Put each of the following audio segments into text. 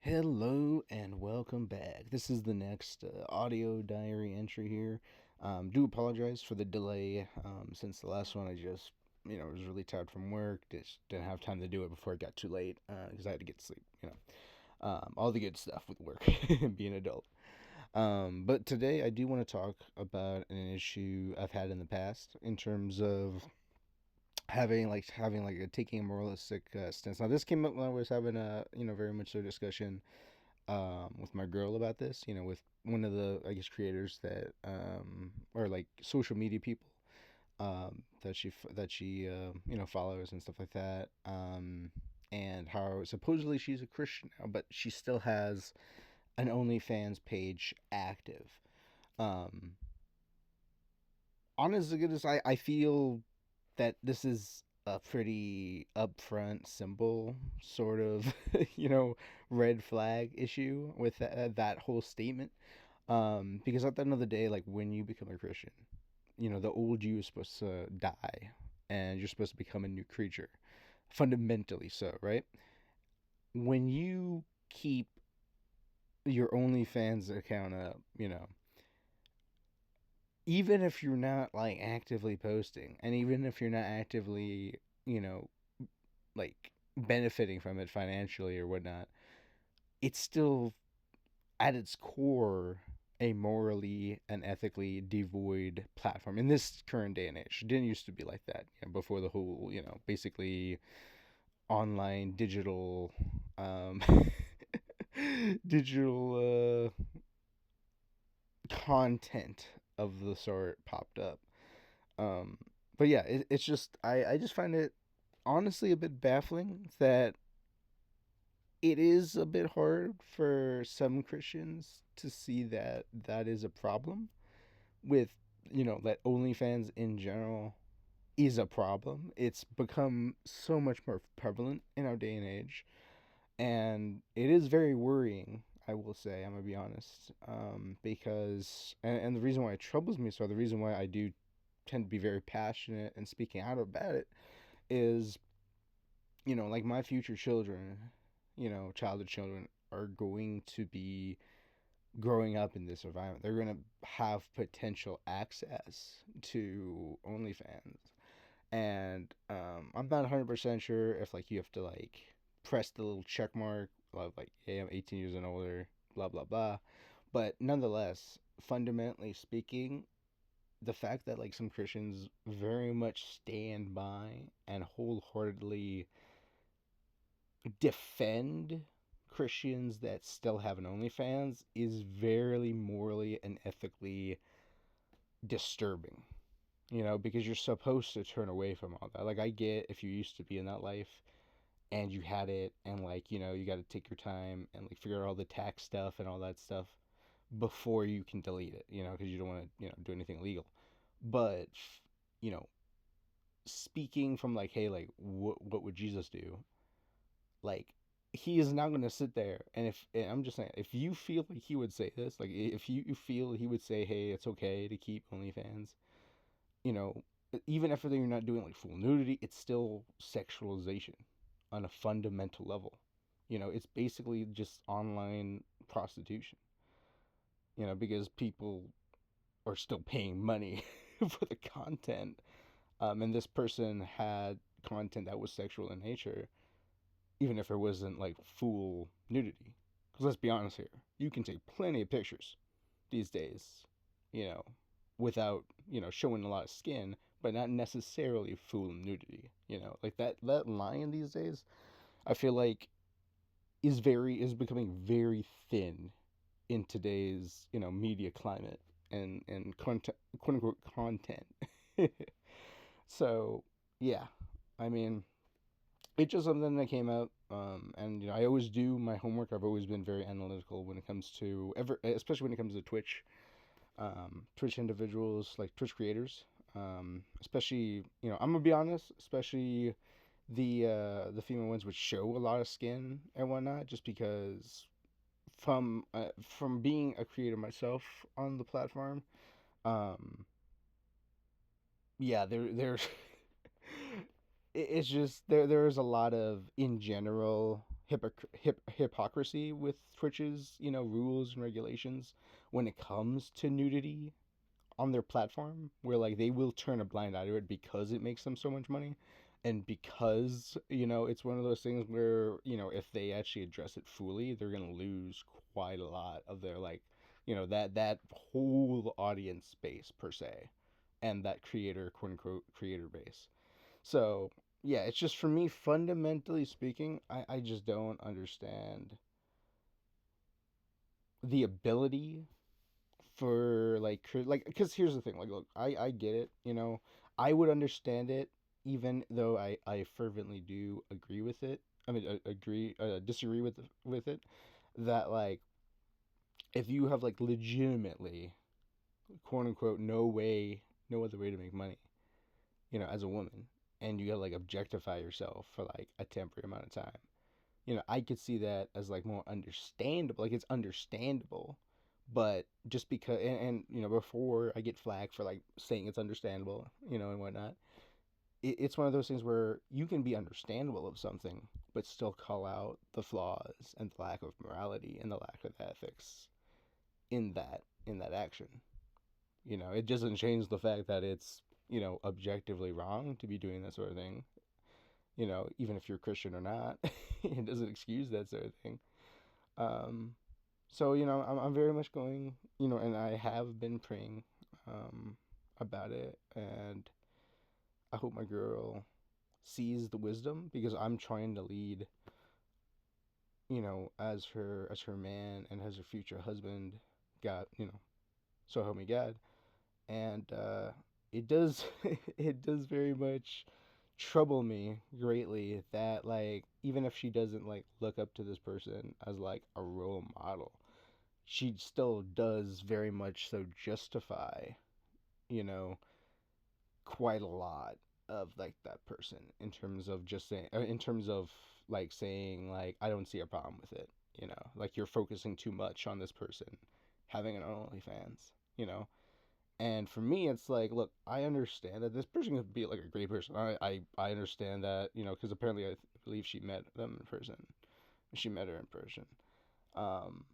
Hello and welcome back. This is the next audio diary entry here. Do apologize for the delay. Since the last one, I just, was really tired from work. Just didn't have time to do it before it got too late because I had to get sleep. All the good stuff with work, being an adult. But today, I do want to talk about an issue I've had in the past in terms of having taking a moralistic stance. Now, this came up when I was having a very much so discussion with my girl about this, with one of the, I guess, creators that, or like social media people, that she follows and stuff like that. And how supposedly she's a Christian now, but she still has an OnlyFans page active. Um, Honest to goodness, I feel that this is a pretty upfront, simple sort of, you know, red flag issue with that whole statement. Because at the end of the day, like when you become a Christian, the old you is supposed to die and you're supposed to become a new creature, fundamentally so, right? When you keep your OnlyFans account up, even if you're not like actively posting and even if you're not actively, you know, like benefiting from it financially or whatnot, it's still at its core a morally and ethically devoid platform in this current day and age. It didn't used to be like that, before the whole, basically online um, digital content of the sort popped up. Um, but yeah, it's just I just find it honestly a bit baffling that it is a bit hard for some Christians to see that that is a problem with, that OnlyFans in general is a problem. It's become so much more prevalent in our day and age, and it is very worrying. I will say, I'm gonna be honest, because and the reason why it troubles me, so the reason why I do tend to be very passionate and speaking out about it is, like my future children, childhood children are going to be growing up in this environment. They're going to have potential access to OnlyFans. And I'm not 100% sure if like you have to like press the little check mark of like, hey, I'm 18 years and older, blah, blah, blah. But nonetheless, fundamentally speaking, the fact that like some Christians very much stand by and wholeheartedly defend Christians that still have an OnlyFans is very morally and ethically disturbing. Because you're supposed to turn away from all that. Like, I get if you used to be in that life and you had it, and like, you got to take your time and like figure out all the tax stuff and all that stuff before you can delete it, because you don't want to, do anything illegal. But, you know, speaking from like, hey, like, what would Jesus do? Like, he is not going to sit there, and I'm just saying, if you feel like he would say this, like if you feel he would say, hey, it's okay to keep OnlyFans, you know even if you're not doing like full nudity, it's still sexualization on a fundamental level. It's basically just online prostitution, because people are still paying money for the content. And this person had content that was sexual in nature, even if it wasn't like full nudity. Because let's be honest here, you can take plenty of pictures these days, you know, without, showing a lot of skin, but not necessarily full nudity. Like that line these days, I feel like is becoming very thin in today's, media climate and content, quote unquote content. So yeah, I mean, it's just something that came out. And I always do my homework. I've always been very analytical when it comes to especially when it comes to Twitch individuals, like Twitch creators. Especially, I'm gonna be honest, especially the female ones which show a lot of skin and whatnot, just because from being a creator myself on the platform, um, yeah, there's it's just there's a lot of, in general, hypocrisy with Twitch's, rules and regulations when it comes to nudity on their platform, where like they will turn a blind eye to it because it makes them so much money, and because it's one of those things where if they actually address it fully, they're gonna lose quite a lot of their like that whole audience base per se, and that creator, quote unquote, creator base. So yeah, it's just, for me, fundamentally speaking, I just don't understand the ability for like, because here's the thing, like, look, I get it, I would understand it, even though I fervently do agree with it. I mean, agree disagree with it, that like, if you have like legitimately, quote unquote, no other way to make money, as a woman, and you gotta like objectify yourself for like a temporary amount of time, I could see that as like more understandable. Like, it's understandable, but just because, and before I get flagged for like saying it's understandable, and whatnot, it's one of those things where you can be understandable of something, but still call out the flaws and the lack of morality and the lack of ethics in that action. It doesn't change the fact that it's objectively wrong to be doing that sort of thing. Even if you're Christian or not, it doesn't excuse that sort of thing. Um, so I'm very much going, and I have been praying about it, and I hope my girl sees the wisdom, because I'm trying to lead, as her man and as her future husband. God, so help me God. And it does it does very much trouble me greatly that, like, even if she doesn't like look up to this person as like a role model, she still does very much so justify, you know, quite a lot of like that person, in terms of just saying, in terms of like saying like, I don't see a problem with it, like, you're focusing too much on this person having an OnlyFans, you know. And for me, it's like, look, I understand that this person could be like a great person. I understand that, because apparently believe she met them in person. She met her in person. Um,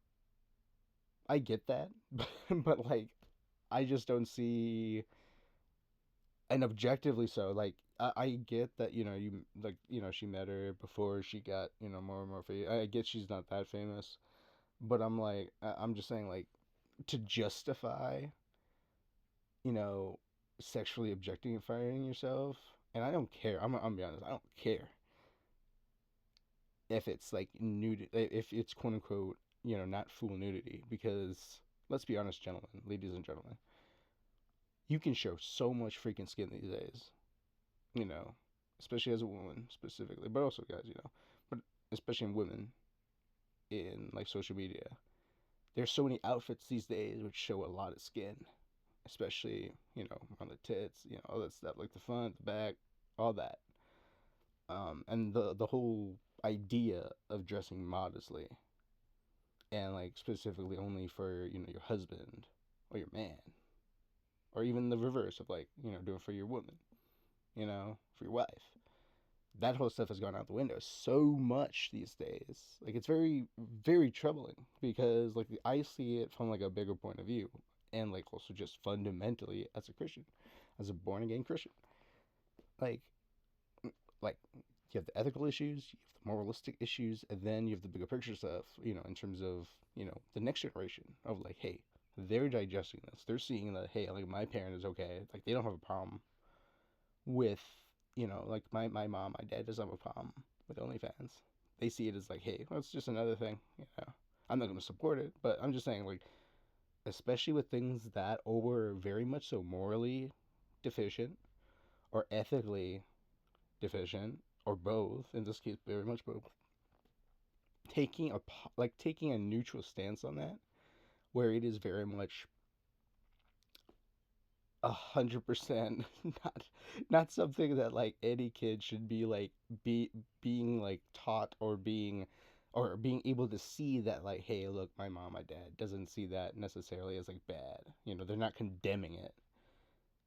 I get that, but like, I just don't see, and objectively so. Like, I get that, you like, she met her before she got, more and more famous. I get she's not that famous, but I'm like, I'm just saying, like, to justify, you know, sexually objectifying yourself. And I don't care. I'm gonna be honest. I don't care if it's like nude, if it's quote unquote, not full nudity, because let's be honest, gentlemen, ladies and gentlemen, you can show so much freaking skin these days, you know, especially as a woman specifically, but also guys, but especially in women in like social media. There's so many outfits these days which show a lot of skin, especially, on the tits, all that stuff, like the front, the back, all that. And the whole idea of dressing modestly, and like specifically only for, your husband or your man, or even the reverse of like, doing for your woman, for your wife. That whole stuff has gone out the window so much these days. Like, it's very, very troubling, because like, I see it from like a bigger point of view, and like also just fundamentally as a Christian, as a born again Christian. Like, like, you have the ethical issues, you have the moralistic issues, and then you have the bigger picture stuff, in terms of, the next generation of like, hey, they're digesting this. They're seeing that, hey, like, my parent is okay. Like, they don't have a problem with, like, my mom, my dad doesn't have a problem with OnlyFans. They see it as like, hey, well, it's just another thing, I'm not going to support it, but I'm just saying, like, especially with things that are very much so morally deficient or ethically deficient, or both, in this case very much both, taking a taking a neutral stance on that, where it is very much 100% not something that like any kid should be like, being like taught, or being able to see that, like, hey, look, my mom, my dad doesn't see that necessarily as like bad, they're not condemning it,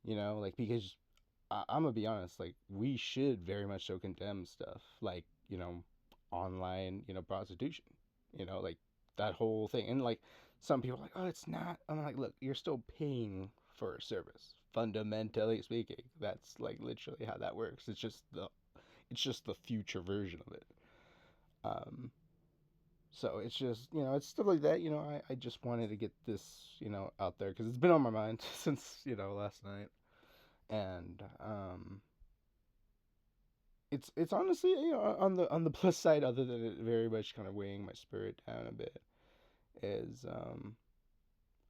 like, because I'm gonna be honest, like, we should very much so condemn stuff like, online, prostitution, like that whole thing. And like some people are like, oh, it's not. I'm like, look, you're still paying for a service. Fundamentally speaking, that's like literally how that works. It's just the future version of it. Um, so it's just, it's stuff like that. I just wanted to get this, out there because it's been on my mind since, last night. And it's honestly, on the plus side, other than it very much kind of weighing my spirit down a bit, is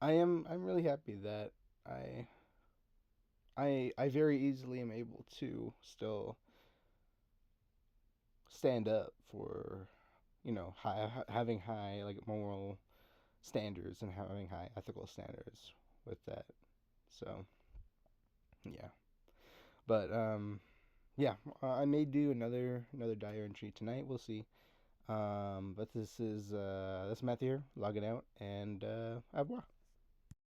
I'm really happy that I I very easily am able to still stand up for, having high like moral standards and having high ethical standards with that. So yeah, but yeah, I may do another diary entry tonight. We'll see. But this is Matthew here logging out, and au revoir.